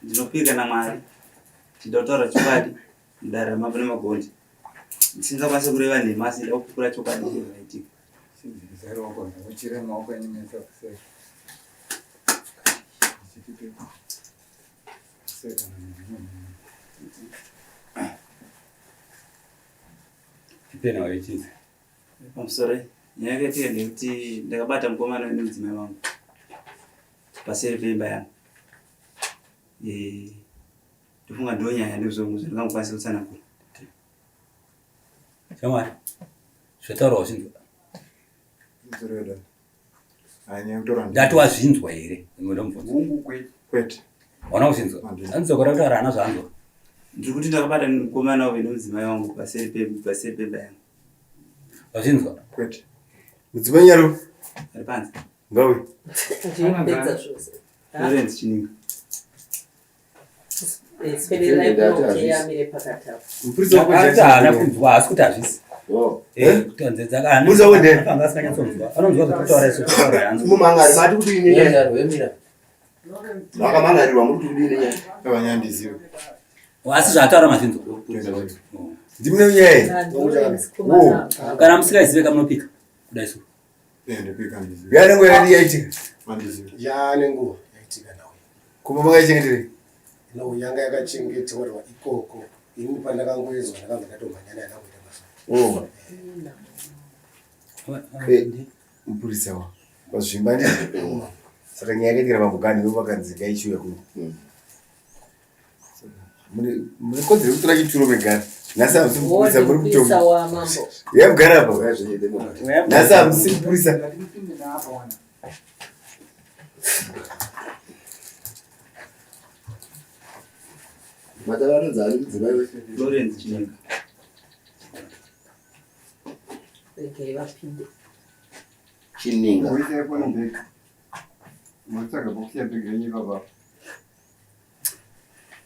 Ndinopika naMwari ndidotaura chokwadi muRAMAMBO NEMAKONDE ndisingakwanisi kureva nhema asi ndida kupupura chokwadi chiraitika. Tipena waichiza pamusoro nyaya yakaitika ndekuti ndakabata mukomana ainemudzimai wangu paseri peimba yangu. Ndofunga ndonyaya ndizvongo ndingamukwanisa kutsanangura. Shamwari zvataurawo zvinzwa ndati wazvinzwa here? Kwete wana kuzvinzwa anzokora kutaura hana zvaanzwa. Ndiri kuti ndakabata mukomana ainemudzimai wangu paseri peimba yangu. Wazvinzwa? Kwete mudzimai nyaro ari panze ngawe ndipedza zvose Lorenz Chininga. Sipedera yamire pakati apo. Haana kunzwa asi kuti hazvisi. Kutonzedza kana Muza wende panga asinganyatsonzwa. Anonzwa zvekutaura isu kutaura yanzu. mumangari mati kuti ine Yenda rwemira. vakamangarirwa muri kuti ine nyaya avanyandiziva Asi zvataura mazvinzwa. ndimune nyaya Kana musingaizive kamunopika kudai isu. yanenguva yadi yaitika yanenguva yaitika nawe kuma makaichengetere nawe yanga yakachengeterwa ikoko ini pandakangoezwa ndakanga ndatomhanyana yanakuita basa mupurisa wa pazvimba ndi saka nyaya yakaitikira pambugani vakanzika ichiuya kuno mune kodzero kutora chituro megara nhasi hamusi mupurisa muri kutongo yamugara apa nhasi hamusi mupurisa Lorenz Chininga. Rekei vapinde. Chininga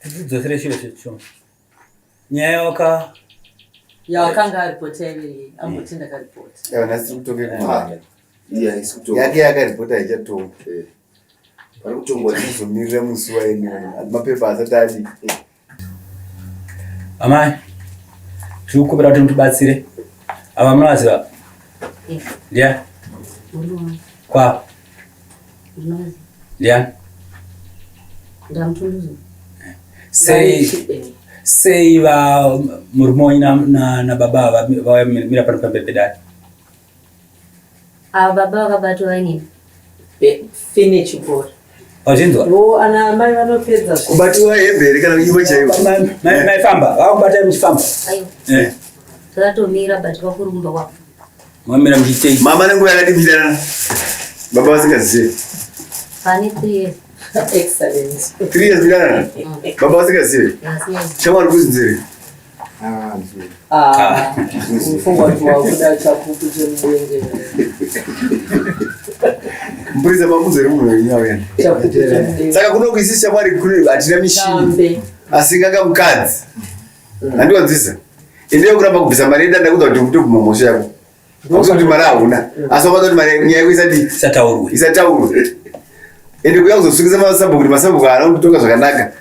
Tidzosere chiro checho. Nyaya Yakanga aripota iviri amboti ndakaripota. nhasi kutonge kumhanya yake yakaripota ichatonga pari kutongwa tizomirira musi waini mapepa asati adi amai tiri kukumbira kuti mutibatsire. Ava munovaziva? Ndiani? Kwa? Ndiani? Sei murume wenyu nababa vamira pano pambepedani? Baba vakabatwa vainini Fine chibhora. Wazvinzwa? Ana mai vanopedza kubatiwa hembere kana kunyimbo chaiwo maifamba vakubatai muchifamba aiwa takatomira but vakurumba wavo mamira muchiitei? mama nenguva yakadimidana baba vasingazive pane 3 years. excellent. 3 years midanana baba vasingazive shamwari kuzinzere Mfungwa tu wakuda chapupu chemudenge. mupurisa mamuzere munhu wenyawo yana Chapupu chemudenge. saka kuno kuisisi shamwari kune hatina mishini asinganga mukadzi handiwanzisa ende yokuramba kubvisa mari yedanda kuza kuti mutoguma mhosva yako akuti kuti mari hauna asi wabata kuti mari nyaya yako isataurwe ende kuya kuzosungisa masabhuku kuti masabhuku haana kutonga zvakanaka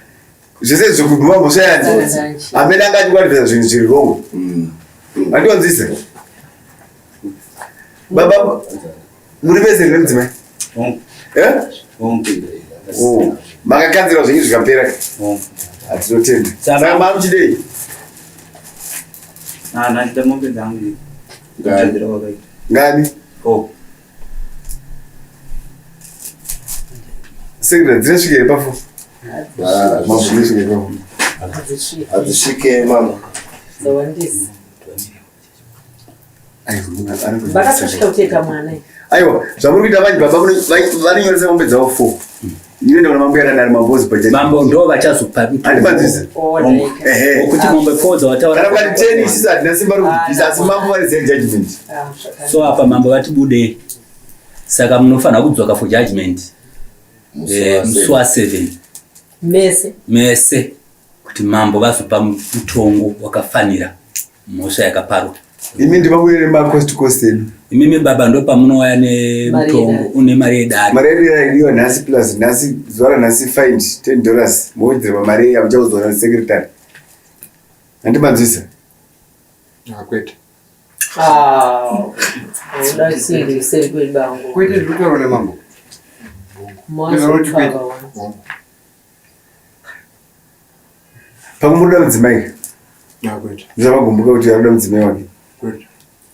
zvese zvokuguma mhosva yani amene anga achikwaritisa zvinhu zviri wrong handiwanzisa baba muri vese nemudzimai makakanzirwa zvenyu zvikapera hatinotenda saka mamuchidei Ndida mombe dzangu ndadzira kwakaita. ngani sekda dzinosvikere pafo hadzisvike mama Zawandisi. Vakasvika kuteka mwana. aiwa zvamuri kuita vanhu baba vanonyoresa mombe dzavo 4 inoenda kuna mambo yananari mambozi pacha mambo ndo vachazopa handimanzisa kuti mombe 4 dzavataura kana kukati 10 isisi hatina simba rokubvisa asi mambo varizia judgment so apa mambo vatibudei saka munofanira kudzoka for judgment musi wa7 mese kuti mambo vazopa mutongo wakafanira mhosva yakaparwa imi ndivabuyere macost edu Imimi baba ndo pamunouya nemutombo une mari yedare. Mari iriyo nhasi plus nhasi zuva nhasi find $10 mowedzerwa mari yamuchakuzoona secretary. Handimanzwisa. Kwete. Uda siri siri kwebango. Kwete ndikutoro nemambo. Mwaso Pamuruda mudzimai. Kwete. Ndizamagumbuka kuti yaruda mudzimai wake. Kwete.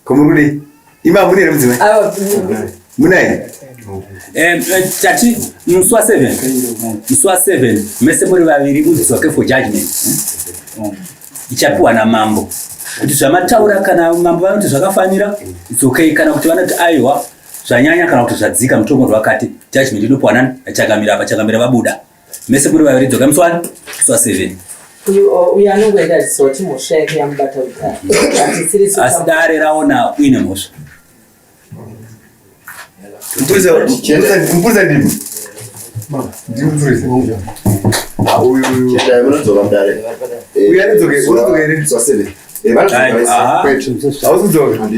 Komurudi. Ima mune here mudzimai. Munai. Tati muswa 7 mese muri vaviri mudzisoke for judgment. Ichapiwa namambo. Kuti zvamataura kana mambo vanoti zvakafanira it's okay, kana kuti vanoti aiwa zvanyanya kana kuti zvadzika mutongo wakati judgment inopiwa nani chakamira vabuda. Mese muri vaviri dzoka muswa 7. uyanongwenda zisoti musheke yambata utatu. Asidare raona uine mosha. Mpuza ndimi. Ndimupurisa. Uyu. Chenda munodzoka mudare. Unodzoka here? Swasele. Hauzodzoka.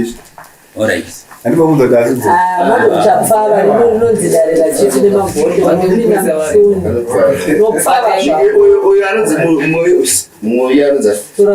Alright. Handimamudza kuti asodzoka. Chapfava rinonzidarira chiti nemabhonde vanopinda mufuni. Uyu anodzi mumwe anodzi